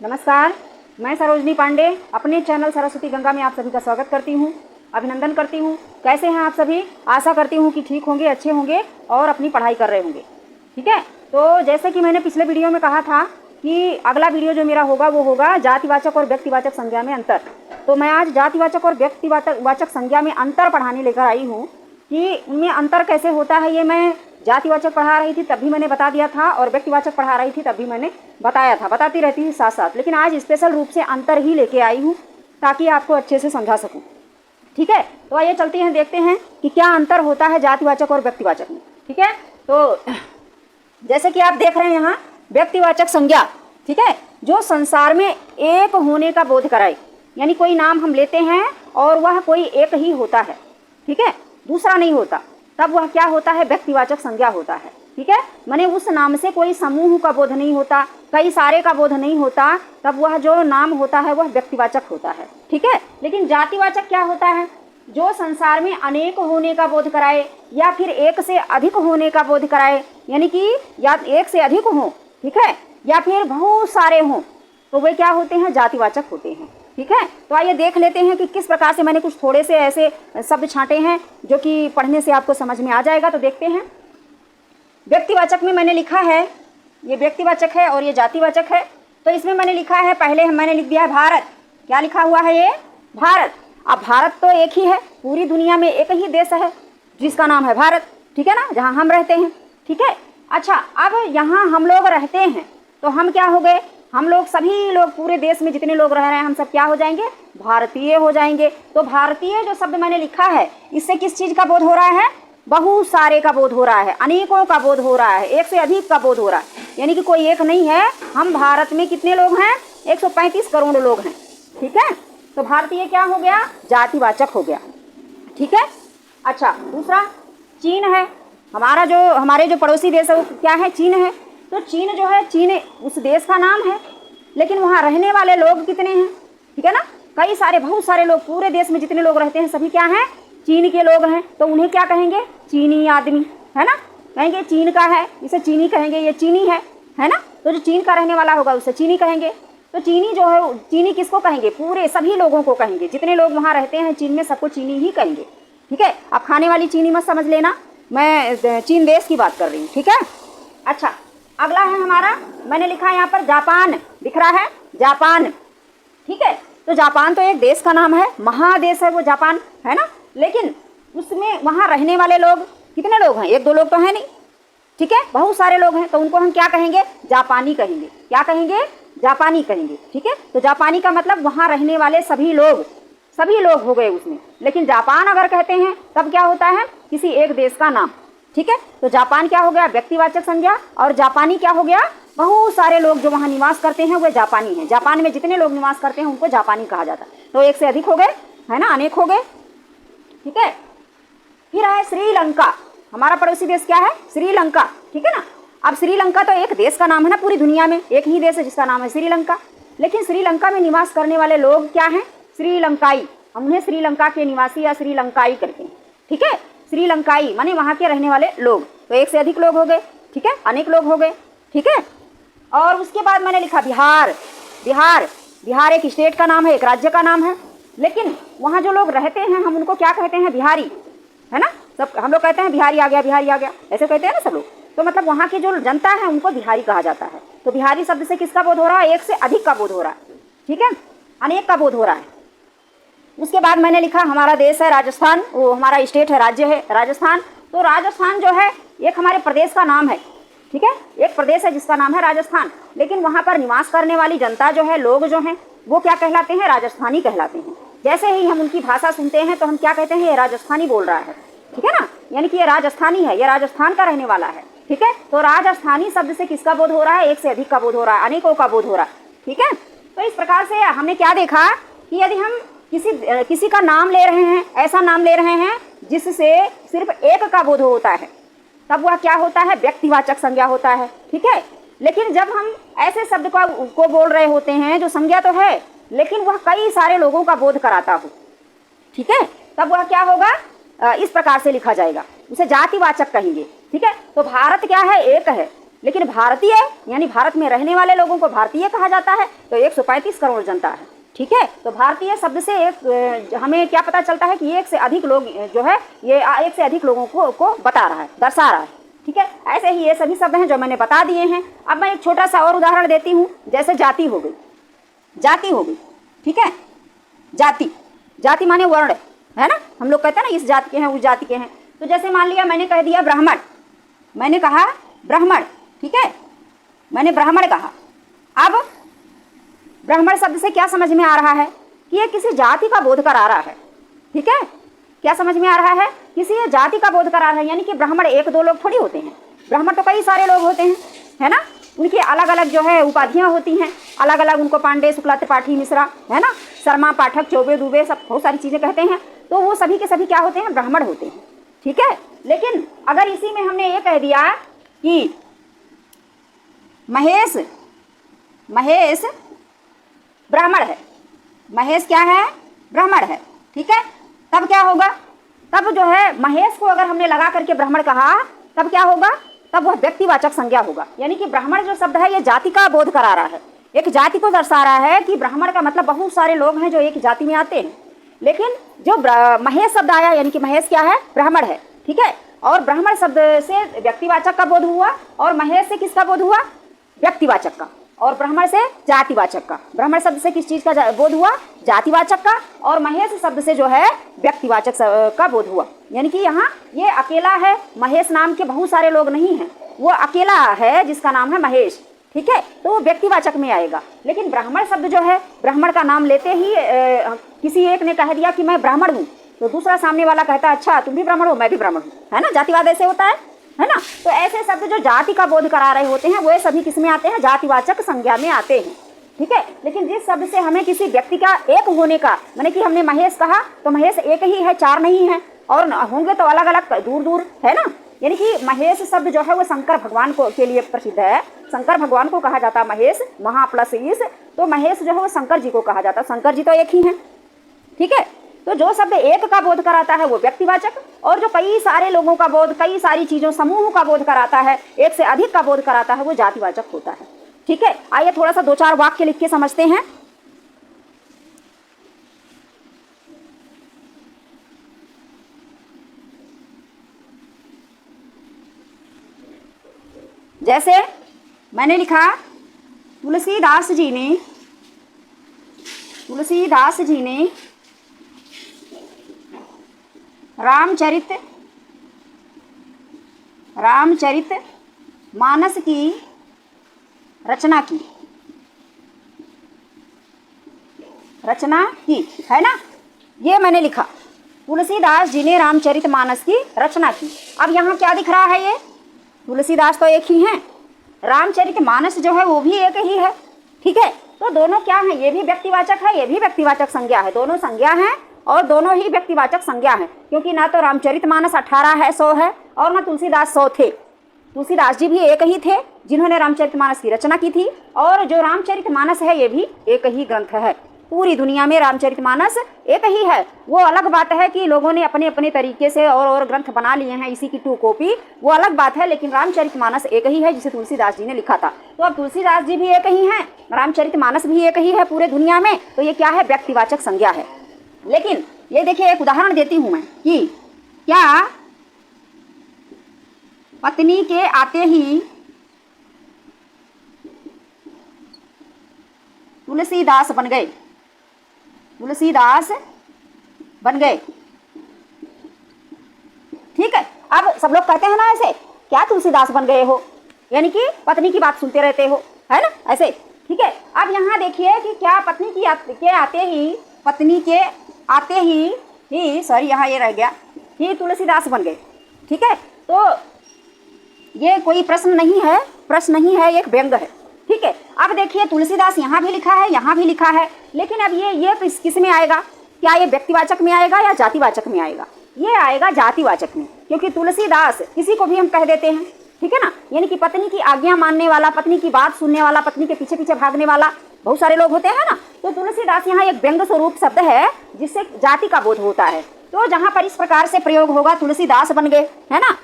नमस्कार, मैं सरोजनी पांडे अपने चैनल सरस्वती गंगा में आप सभी का स्वागत करती हूँ, अभिनंदन करती हूँ। कैसे हैं आप सभी? आशा करती हूँ कि ठीक होंगे, अच्छे होंगे और अपनी पढ़ाई कर रहे होंगे। ठीक है, तो जैसे कि मैंने पिछले वीडियो में कहा था कि अगला वीडियो जो मेरा होगा वो होगा जातिवाचक और व्यक्तिवाचक संज्ञा में अंतर। तो मैं आज जातिवाचक और व्यक्तिवाचक संज्ञा में अंतर पढ़ाने लेकर आई हूँ कि उनमें अंतर कैसे होता है। ये मैं जातिवाचक पढ़ा रही थी तब भी मैंने बता दिया था और व्यक्तिवाचक पढ़ा रही थी तब भी मैंने बताया था, बताती रहती थी साथ साथ, लेकिन आज स्पेशल रूप से अंतर ही लेके आई हूँ ताकि आपको अच्छे से समझा सकूँ। ठीक है, तो आइए चलते हैं, देखते हैं कि क्या अंतर होता है जातिवाचक और व्यक्तिवाचक में। ठीक है, तो जैसे कि आप देख रहे हैं यहाँ व्यक्तिवाचक संज्ञा, ठीक है, जो संसार में एक होने का बोध कराए, यानी कोई नाम हम लेते हैं और वह कोई एक ही होता है, ठीक है, दूसरा नहीं होता, तब वह क्या होता है? व्यक्तिवाचक संज्ञा होता है। ठीक है, माने उस नाम से कोई समूह का बोध नहीं होता, कई सारे का बोध नहीं होता, तब वह जो नाम होता है वह व्यक्तिवाचक होता है। ठीक है, लेकिन जातिवाचक क्या होता है? जो संसार में अनेक होने का बोध कराए या फिर एक से अधिक होने का बोध कराए, यानी कि या एक से अधिक हो, ठीक है, या फिर बहुत सारे हों, तो वे क्या होते हैं? जातिवाचक होते हैं। ठीक है, तो आइए देख लेते हैं कि किस प्रकार से मैंने कुछ थोड़े से ऐसे शब्द छांटे हैं जो कि पढ़ने से आपको समझ में आ जाएगा। तो देखते हैं, व्यक्तिवाचक में मैंने लिखा है, ये व्यक्तिवाचक है और ये जातिवाचक है। तो इसमें मैंने लिखा है, पहले मैंने लिख दिया है भारत। क्या लिखा हुआ है? ये भारत। अब भारत तो एक ही है, पूरी दुनिया में एक ही देश है जिसका नाम है भारत, ठीक है ना, जहाँ हम रहते हैं। ठीक है, अच्छा, अब यहाँ हम लोग रहते हैं तो हम क्या हो गए? हम लोग सभी लोग पूरे देश में जितने लोग रह रहे हैं हम सब क्या हो जाएंगे? भारतीय हो जाएंगे। तो भारतीय जो शब्द मैंने लिखा है इससे किस चीज़ का बोध हो रहा है? बहुत सारे का बोध हो रहा है, अनेकों का बोध हो रहा है, एक से अधिक का बोध हो रहा है, यानी कि कोई एक नहीं है। हम भारत में कितने लोग हैं? 135 करोड़ लोग हैं। ठीक है, तो भारतीय क्या हो गया? जातिवाचक हो गया। ठीक है, अच्छा, दूसरा चीन है। हमारे जो पड़ोसी देश है वो क्या है? चीन है। तो चीन जो है, चीन उस देश का नाम है, लेकिन वहाँ रहने वाले लोग कितने हैं? ठीक है ना, कई सारे, बहुत सारे लोग, पूरे देश में जितने लोग रहते हैं सभी क्या हैं? चीन के लोग हैं। तो उन्हें क्या कहेंगे? चीनी आदमी, है ना, कहेंगे चीन का है, इसे चीनी कहेंगे, ये चीनी है ना। तो जो चीन का रहने वाला होगा उसे चीनी कहेंगे। तो चीनी जो है, चीनी किसको कहेंगे? पूरे सभी लोगों को कहेंगे, जितने लोग वहाँ रहते हैं चीन में सबको चीनी ही कहेंगे। ठीक है, अब खाने वाली चीनी मत समझ लेना, मैं चीन देश की बात कर रही हूँ। ठीक है, अच्छा, अगला है हमारा, मैंने लिखा है यहाँ पर जापान, दिख रहा है? जापान। ठीक है, तो जापान तो एक देश का नाम है, महादेश है वो जापान, है ना, लेकिन उसमें वहाँ रहने वाले लोग कितने लोग हैं? एक दो लोग तो हैं नहीं, ठीक है, बहुत सारे लोग हैं, तो उनको हम क्या कहेंगे? जापानी कहेंगे। क्या कहेंगे? जापानी कहेंगे। ठीक है, तो जापानी का मतलब वहाँ रहने वाले सभी लोग हो गए उसमें। लेकिन जापान अगर कहते हैं तब क्या होता है? किसी एक देश का नाम। ठीक है, तो जापान क्या हो गया? व्यक्तिवाचक संज्ञा। और जापानी क्या हो गया? बहुत सारे लोग जो वहाँ निवास करते हैं वे जापानी हैं। जापान में जितने लोग निवास करते हैं उनको जापानी कहा जाता है। तो एक से अधिक हो गए, है ना, अनेक हो गए। ठीक है, फिर है श्रीलंका। हमारा पड़ोसी देश क्या है? श्रीलंका। ठीक है ना, अब श्रीलंका तो एक देश का नाम है ना, पूरी दुनिया में एक ही देश है जिसका नाम है श्रीलंका, लेकिन श्रीलंका में निवास करने वाले लोग क्या हैं? श्रीलंकाई। हम उन्हें श्रीलंका के निवासी या श्रीलंकाई करते हैं। ठीक है, श्रीलंकाई माने वहाँ के रहने वाले लोग। तो एक से अधिक लोग हो गए, ठीक है, अनेक लोग हो गए। ठीक है, और उसके बाद मैंने लिखा बिहार। बिहार एक स्टेट का नाम है, एक राज्य का नाम है, लेकिन वहाँ जो लोग रहते हैं हम उनको क्या कहते हैं? बिहारी, है ना, सब हम लोग कहते हैं बिहारी आ गया, बिहारी आ गया, ऐसे कहते हैं ना सब लोग। तो मतलब वहाँ की जो जनता है उनको बिहारी कहा जाता है। तो बिहारी शब्द से किसका बोध हो रहा है? एक से अधिक का बोध हो रहा है। ठीक है, अनेक का बोध हो रहा है। उसके बाद मैंने लिखा हमारा देश है राजस्थान, वो हमारा स्टेट है, राज्य है राजस्थान। तो राजस्थान जो है एक हमारे प्रदेश का नाम है। ठीक है, एक प्रदेश है जिसका नाम है राजस्थान, लेकिन वहाँ पर निवास करने वाली जनता जो है, लोग जो हैं, वो क्या कहलाते हैं? राजस्थानी कहलाते हैं। जैसे ही हम उनकी भाषा सुनते हैं तो हम क्या कहते हैं? ये राजस्थानी बोल रहा है। ठीक है ना, यानी कि ये राजस्थानी है, ये राजस्थान का रहने वाला है। ठीक है, तो राजस्थानी शब्द से किसका बोध हो रहा है? एक से अधिक का बोध हो रहा है, अनेकों का बोध हो रहा है। ठीक है, तो इस प्रकार से हमने क्या देखा कि यदि हम किसी का नाम ले रहे हैं, ऐसा नाम ले रहे हैं जिससे सिर्फ एक का बोध होता है, तब वह क्या होता है? व्यक्तिवाचक संज्ञा होता है। ठीक है, लेकिन जब हम ऐसे शब्द को बोल रहे होते हैं जो संज्ञा तो है लेकिन वह कई सारे लोगों का बोध कराता हो, ठीक है, तब वह क्या होगा? इस प्रकार से लिखा जाएगा, उसे जातिवाचक कहेंगे। ठीक है, तो भारत क्या है? एक है, लेकिन भारतीय यानी भारत में रहने वाले लोगों को भारतीय कहा जाता है। तो 135 करोड़ जनता है, ठीक है। तो भारतीय शब्द से एक हमें क्या पता चलता है कि एक से अधिक लोग जो है ये एक से अधिक लोगों को बता रहा है, दर्शा रहा है, ठीक है। ऐसे ही ये सभी शब्द हैं जो मैंने बता दिए हैं। अब मैं एक छोटा सा और उदाहरण देती हूँ, जैसे जाति हो गई, जाति हो गई, ठीक है। जाति, जाति माने वर्ण, है ना। हम लोग कहते हैं ना इस जाति के हैं, उस जाति के हैं। तो जैसे मान लिया मैंने कह दिया ब्राह्मण, मैंने कहा ब्राह्मण, ठीक है, मैंने ब्राह्मण कहा। अब ब्राह्मण शब्द से क्या समझ में आ रहा है कि ये किसी जाति का बोध करा रहा है, ठीक है। क्या समझ में आ रहा है, किसी जाति का बोध करा रहा है, यानी कि ब्राह्मण एक दो लोग थोड़ी होते हैं, ब्राह्मण तो कई सारे लोग होते हैं, है ना। उनकी अलग अलग जो है उपाधियां होती हैं, अलग अलग उनको पांडे, शुक्ला, त्रिपाठी, मिश्रा, है ना, शर्मा, पाठक, चौबे, दुबे, सब बहुत सारी चीज़ें कहते हैं। तो वो सभी के सभी क्या होते हैं, ब्राह्मण होते हैं, ठीक है। लेकिन अगर इसी में हमने ये कह दिया कि महेश, महेश ब्राह्मण है, महेश क्या है, ब्राह्मण है, ठीक है। तब क्या होगा, तब जो है महेश को अगर हमने लगा करके ब्राह्मण कहा, तब क्या होगा, तब वह व्यक्तिवाचक संज्ञा होगा। यानी कि ब्राह्मण जो शब्द है ये जाति का बोध करा रहा है, एक जाति को दर्शा रहा है कि ब्राह्मण का मतलब बहुत सारे लोग हैं जो एक जाति में आते हैं। लेकिन जो महेश शब्द आया, यानी कि महेश क्या है, ब्राह्मण है, ठीक है। और ब्राह्मण शब्द से व्यक्तिवाचक का बोध हुआ, और महेश से किसका बोध हुआ, व्यक्तिवाचक का, और ब्राह्मण से जातिवाचक का। ब्राह्मण शब्द से किस चीज़ का बोध हुआ, जातिवाचक का, और महेश शब्द से जो है व्यक्तिवाचक का बोध हुआ। यानी कि यहाँ ये अकेला है, महेश नाम के बहुत सारे लोग नहीं हैं, वो अकेला है जिसका नाम है महेश, ठीक है। तो वो व्यक्तिवाचक में आएगा। लेकिन ब्राह्मण शब्द जो है, ब्राह्मण का नाम लेते ही किसी एक ने कह दिया कि मैं ब्राह्मण हूँ, तो दूसरा सामने वाला कहता है अच्छा तुम भी ब्राह्मण हो, मैं भी ब्राह्मण हूँ, है ना। जातिवाद ऐसे होता है ना। तो ऐसे शब्द जो जाति का बोध करा रहे होते हैं वो सभी किस में आते हैं, जातिवाचक संज्ञा में आते हैं, ठीक है। लेकिन जिस शब्द से हमें किसी व्यक्ति का एक होने का, माने कि हमने महेश कहा तो महेश एक ही है, चार नहीं है, और होंगे तो अलग अलग दूर दूर, है ना। यानी कि महेश शब्द जो है वो शंकर भगवान को के लिए प्रसिद्ध है। शंकर भगवान को कहा जाता है महेश, महा प्लस ईश। तो महेश जो है वो शंकर जी को कहा जाता है, शंकर जी तो एक ही हैं, ठीक है। तो जो शब्द एक का बोध कराता है वो व्यक्तिवाचक, और जो कई सारे लोगों का बोध, कई सारी चीज़ों, समूह का बोध कराता है, एक से अधिक का बोध कराता है, वो जातिवाचक होता है, ठीक है। आइए थोड़ा सा दो चार वाक्य लिख के समझते हैं। जैसे मैंने लिखा, तुलसीदास जी ने रामचरित मानस की रचना की, है ना। ये मैंने लिखा, तुलसीदास जी ने रामचरित मानस की रचना की। अब यहाँ क्या दिख रहा है, ये तुलसीदास तो एक ही हैं, रामचरित मानस जो है वो भी एक ही है, ठीक है। तो दोनों क्या हैं, ये भी व्यक्तिवाचक है, ये भी व्यक्तिवाचक संज्ञा है, दोनों संज्ञा हैं और दोनों ही व्यक्तिवाचक संज्ञा है। क्योंकि ना तो रामचरित मानस 18 है, 100 है, और ना तुलसीदास 100 थे। तुलसीदास जी भी एक ही थे जिन्होंने रामचरित मानस की रचना की थी, और जो रामचरित मानस है ये भी एक ही ग्रंथ है। पूरी दुनिया में रामचरित मानस एक ही है। वो अलग बात है कि लोगों ने अपने अपने तरीके से और ग्रंथ बना लिए हैं, इसी की 2 कॉपी, वो अलग बात है। लेकिन रामचरित मानस एक ही है जिसे तुलसीदास जी ने लिखा था। तो अब तुलसीदास जी भी एक ही हैं, रामचरित मानस भी एक ही है पूरे दुनिया में। तो ये क्या है, व्यक्तिवाचक संज्ञा है। लेकिन ये देखिए, एक उदाहरण देती हूँ मैं कि क्या पत्नी के आते ही तुलसीदास बन गए, ठीक है। अब सब लोग कहते हैं ना ऐसे, क्या तुलसीदास बन गए हो, यानी कि पत्नी की बात सुनते रहते हो, है ना, ऐसे, ठीक है। अब यहाँ देखिए कि क्या पत्नी के आते ही सॉरी यहाँ ये रह गया कि तुलसीदास बन गए, ठीक है। तो ये कोई प्रश्न नहीं है, एक व्यंग है, ठीक है। अब देखिए, तुलसीदास यहाँ भी लिखा है, यहाँ भी लिखा है, लेकिन अब ये किस में आएगा, क्या ये व्यक्तिवाचक में आएगा या जातिवाचक में आएगा? ये आएगा जातिवाचक में, क्योंकि तुलसीदास किसी को भी हम कह देते हैं, ठीक है ना। यानी कि पत्नी की आज्ञा मानने वाला, पत्नी की बात सुनने वाला, पत्नी के पीछे पीछे भागने वाला बहुत सारे लोग होते हैं ना। तो तुलसीदास यहाँ एक व्यंग स्वरूप शब्द है जिससे जाति का बोध होता है। तो जहाँ पर इस प्रकार से प्रयोग होगा, तुलसीदास बन गए, है ना,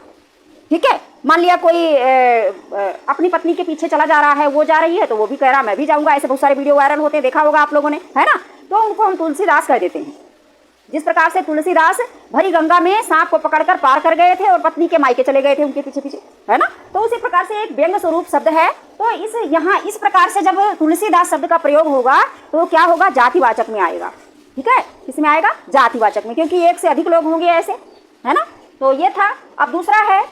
ठीक है। मान लिया कोई अपनी पत्नी के पीछे चला जा रहा है, वो जा रही है तो वो भी कह रहा मैं भी जाऊंगा, ऐसे बहुत सारे वीडियो वायरल होते हैं, देखा होगा आप लोगों ने, है ना। तो उनको हम तुलसीदास कह देते हैं। जिस प्रकार से तुलसीदास भरी गंगा में सांप को पकड़कर पार कर गए थे और पत्नी के मायके चले गए थे उनके पीछे पीछे, है ना। तो उसी प्रकार से एक व्यंग स्वरूप शब्द है। तो इस प्रकार से जब तुलसीदास शब्द का प्रयोग होगा तो क्या होगा, जातिवाचक में आएगा। ठीक है, किसमें आएगा, जातिवाचक में, क्योंकि एक से अधिक लोग होंगे ऐसे, है ना। तो ये था। अब दूसरा है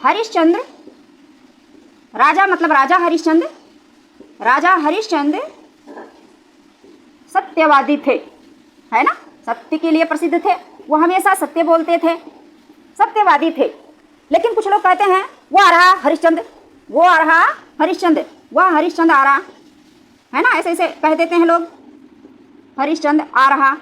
हरिश्चंद्र। राजा मतलब राजा हरिश्चंद्र। राजा हरिश्चंद्र सत्यवादी थे, है ना, सत्य के लिए प्रसिद्ध थे, वो हमेशा सत्य बोलते थे, सत्यवादी थे। लेकिन कुछ लोग कहते हैं वो आ रहा हरिश्चंद्र, वो आ रहा हरिश्चंद्र, वह हरिश्चंद्र आ रहा, है ना, ऐसे ऐसे कह देते हैं लोग, हरिश्चंद्र आ रहा।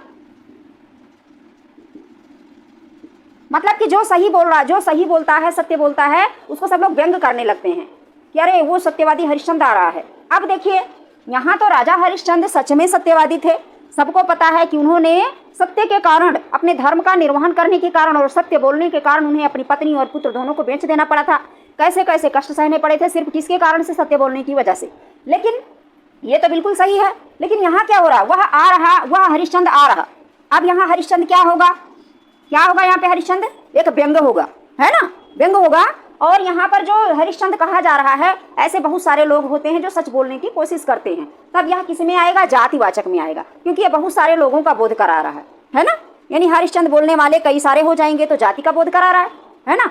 मतलब कि जो सही बोल रहा, जो सही बोलता है, सत्य बोलता है, उसको सब लोग व्यंग करने लगते हैं कि अरे वो सत्यवादी हरिश्चंद्र आ रहा है। अब देखिए यहाँ तो राजा हरिश्चंद्र सच में सत्यवादी थे। सबको पता है कि उन्होंने सत्य के कारण, अपने धर्म का निर्वहन करने के कारण और सत्य बोलने के कारण उन्हें अपनी पत्नी और पुत्र दोनों को बेच देना पड़ा था। कैसे कैसे कष्ट सहने पड़े थे, सिर्फ किसके कारण से, सत्य बोलने की वजह से। लेकिन ये तो बिल्कुल सही है। लेकिन यहाँ क्या हो रहा, वह आ रहा, वह हरिश्चंद्र आ रहा। अब यहाँ हरिश्चंद्र क्या होगा, क्या होगा यहाँ पे, हरिश्चंद्र एक व्यंग होगा, है ना, व्यंग होगा। और यहाँ पर जो हरिश्चंद्र कहा जा रहा है, ऐसे बहुत सारे लोग होते हैं जो सच बोलने की कोशिश करते हैं। तब यह किस में आएगा, जातिवाचक में आएगा, क्योंकि ये बहुत सारे लोगों का बोध करा रहा है ना। यानी हरिश्चंद्र बोलने वाले कई सारे हो जाएंगे तो जाति का बोध करा रहा है ना।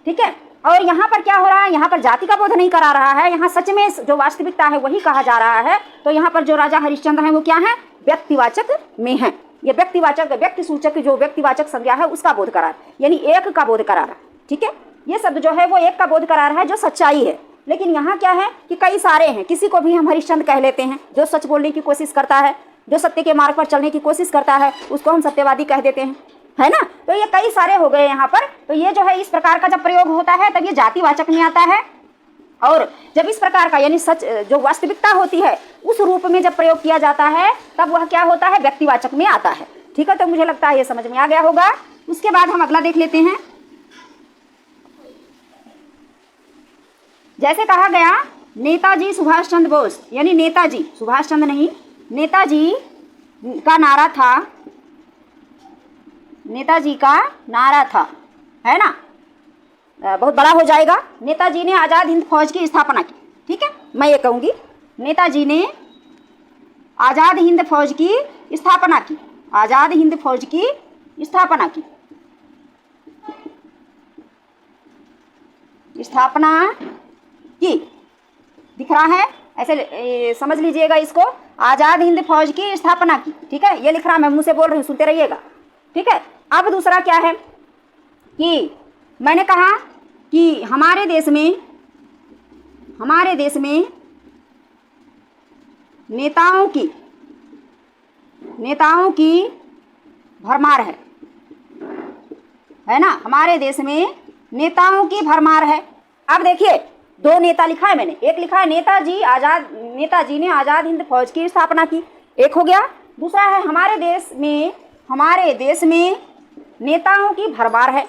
ठीक है। और यहाँ पर क्या हो रहा है, यहाँ पर जाति का बोध नहीं करा रहा है, यहाँ सच में जो वास्तविकता है वही कहा जा रहा है। तो यहाँ पर जो राजा हरिश्चंद्र है वो क्या है, व्यक्तिवाचक में है। ये व्यक्तिवाचक, व्यक्ति सूचक जो व्यक्तिवाचक संज्ञा है उसका बोध करा रहा है, यानी एक का बोध करा रहा है। ठीक है, ये शब्द जो है वो एक का बोध करा रहा है जो सच्चाई है। लेकिन यहाँ क्या है कि कई सारे हैं, किसी को भी हम हरिश्चंद्र कह लेते हैं। जो सच बोलने की कोशिश करता है, जो सत्य के मार्ग पर चलने की कोशिश करता है, उसको हम सत्यवादी कह देते हैं, है ना। तो ये कई सारे हो गए यहाँ पर। तो ये जो है इस प्रकार का जब प्रयोग होता है तब ये जातिवाचक में आता है। और जब इस प्रकार का यानी सच जो वास्तविकता होती है उस रूप में जब प्रयोग किया जाता है तब वह क्या होता है, व्यक्तिवाचक में आता है। ठीक है, तो मुझे लगता है ये समझ में आ गया होगा। उसके बाद हम अगला देख लेते हैं। जैसे कहा गया नेताजी सुभाष चंद्र बोस, यानी नेताजी, सुभाष चंद्र नहीं, नेताजी का नारा था, नेताजी का नारा था, है ना, बहुत बड़ा हो जाएगा। नेताजी ने आज़ाद हिंद फौज की स्थापना की। ठीक है, मैं ये कहूँगी नेताजी ने आज़ाद हिंद फौज की स्थापना की, आज़ाद हिंद फौज की स्थापना की, स्थापना की, दिख रहा है ऐसे समझ लीजिएगा इसको, आज़ाद हिंद फौज की स्थापना की। ठीक है, ये लिख रहा, मैं मुंह से बोल रही हूँ, सुनते रहिएगा। ठीक है। अब दूसरा क्या है कि मैंने कहा कि हमारे देश में नेताओं की भरमार है ना, हमारे देश में नेताओं की भरमार है। अब देखिए दो नेता लिखा है मैंने, एक लिखा है नेताजी ने आज़ाद हिंद फौज की स्थापना की, एक हो गया। दूसरा है हमारे देश में नेताओं की भरमार है,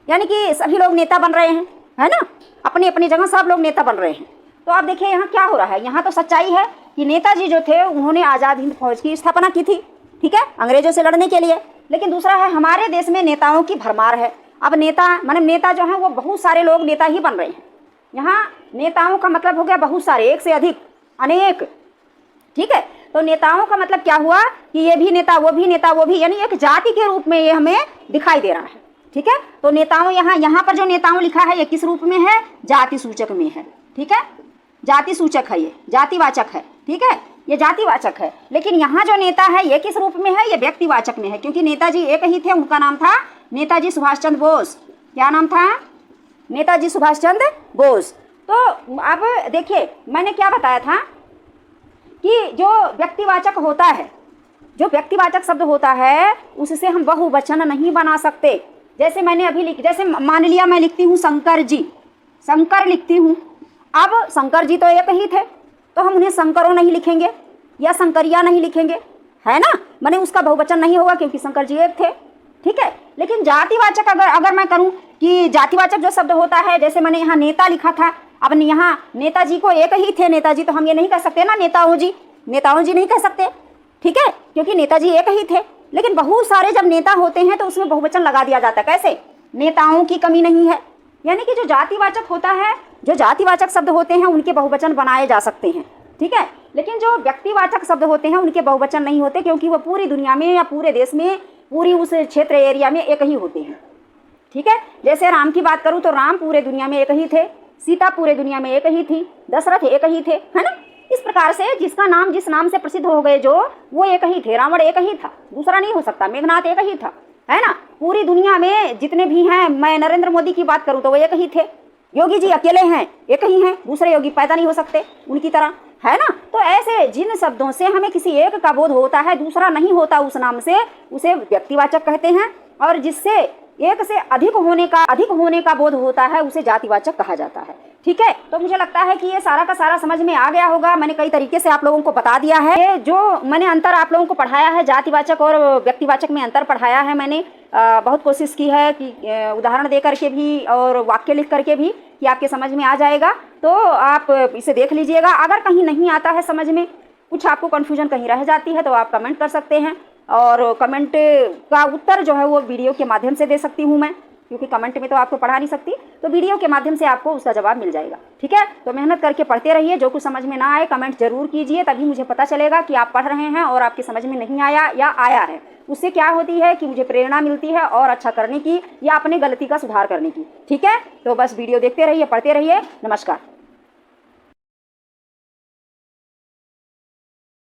यानी कि सभी लोग नेता बन रहे हैं, है ना, अपनी अपनी जगह सब लोग नेता बन रहे हैं। तो आप देखिए यहाँ क्या हो रहा है, यहाँ तो सच्चाई है कि नेताजी जो थे उन्होंने आज़ाद हिंद फौज की स्थापना की थी, ठीक है, अंग्रेजों से लड़ने के लिए। लेकिन दूसरा है हमारे देश में नेताओं की भरमार है। अब नेता मतलब नेता जो है वो बहुत सारे लोग नेता ही बन रहे हैं। यहाँ नेताओं का मतलब हो गया बहुत सारे, एक से अधिक, अनेक। ठीक है, तो नेताओं का मतलब क्या हुआ कि ये भी नेता, वो भी नेता, वो भी, यानी एक जाति के रूप में ये हमें दिखाई दे रहा है। ठीक है, तो नेताओं यहाँ पर जो नेताओं लिखा है ये किस रूप में है, जाति सूचक में है। ठीक है, जाति सूचक है, ये जातिवाचक है। ठीक है, ये जातिवाचक है। लेकिन यहाँ जो नेता है ये किस रूप में है, ये व्यक्तिवाचक में है, क्योंकि नेताजी एक ही थे, उनका नाम था नेताजी सुभाष चंद्र बोस। क्या नाम था, नेताजी सुभाष चंद्र बोस। तो अब देखिए मैंने क्या बताया था कि जो व्यक्तिवाचक होता है, जो व्यक्तिवाचक शब्द होता है उससे हम बहुवचन नहीं बना सकते। जैसे मैंने अभी जैसे मान लिया मैं लिखती हूँ शंकर जी, शंकर लिखती हूँ। अब शंकर जी तो एक ही थे, तो हम उन्हें शंकरों नहीं लिखेंगे या शंकरिया नहीं लिखेंगे, है ना, माने उसका बहुवचन नहीं होगा क्योंकि शंकर जी एक थे। ठीक है। लेकिन जातिवाचक अगर मैं करूं कि जातिवाचक जो शब्द होता है, जैसे मैंने यहाँ नेता लिखा था, अब यहाँ नेताजी को एक ही थे नेताजी, तो हम ये नहीं कह सकते ना नेताओं जी नहीं कह सकते, ठीक है, क्योंकि नेताजी एक ही थे। लेकिन बहुत सारे जब नेता होते हैं तो उसमें बहुवचन लगा दिया जाता है। कैसे? नेताओं की कमी नहीं है। यानी कि जो जातिवाचक होता है, जो जातिवाचक शब्द होते हैं उनके बहुवचन बनाए जा सकते हैं, ठीक है। लेकिन जो व्यक्तिवाचक शब्द होते हैं उनके बहुवचन नहीं होते, क्योंकि वो पूरी दुनिया में या पूरे देश में, पूरी उस क्षेत्र एरिया में एक ही होते हैं, ठीक है। जैसे राम की बात करूं तो राम पूरे दुनिया में एक ही थे, सीता पूरे दुनिया में एक ही थी, दशरथ एक ही थे, है ना। इस प्रकार से जिसका नाम जिस नाम से प्रसिद्ध हो गए जो, वो एक ही थे। रावण एक ही था, दूसरा नहीं हो सकता। मेघनाथ एक ही था, है ना। पूरी दुनिया में जितने भी हैं, मैं नरेंद्र मोदी की बात करूं तो वो एक ही थे। योगी जी अकेले हैं, एक ही हैं, दूसरे योगी पैदा नहीं हो सकते उनकी तरह, है ना। तो ऐसे जिन शब्दों से हमें किसी एक का बोध होता है, दूसरा नहीं होता उस नाम से, उसे व्यक्तिवाचक कहते हैं। और जिससे एक से अधिक होने का बोध होता है उसे जातिवाचक कहा जाता है, ठीक है। तो मुझे लगता है कि ये सारा का सारा समझ में आ गया होगा। मैंने कई तरीके से आप लोगों को बता दिया है। ये जो मैंने अंतर आप लोगों को पढ़ाया है, जातिवाचक और व्यक्तिवाचक में अंतर पढ़ाया है मैंने। बहुत कोशिश की है कि उदाहरण दे करके भी और वाक्य लिख करके भी, कि आपके समझ में आ जाएगा। तो आप इसे देख लीजिएगा। अगर कहीं नहीं आता है समझ में, कुछ आपको कन्फ्यूजन कहीं रह जाती है, तो आप कमेंट कर सकते हैं, और कमेंट का उत्तर जो है वो वीडियो के माध्यम से दे सकती हूँ मैं, क्योंकि कमेंट में तो आपको पढ़ा नहीं सकती, तो वीडियो के माध्यम से आपको उसका जवाब मिल जाएगा, ठीक है। तो मेहनत करके पढ़ते रहिए। जो कुछ समझ में ना आए कमेंट जरूर कीजिए, तभी मुझे पता चलेगा कि आप पढ़ रहे हैं और आपकी समझ में नहीं आया या आया है। उससे क्या होती है कि मुझे प्रेरणा मिलती है और अच्छा करने की या अपने गलती का सुधार करने की, ठीक है। तो बस वीडियो देखते रहिए, पढ़ते रहिए। नमस्कार।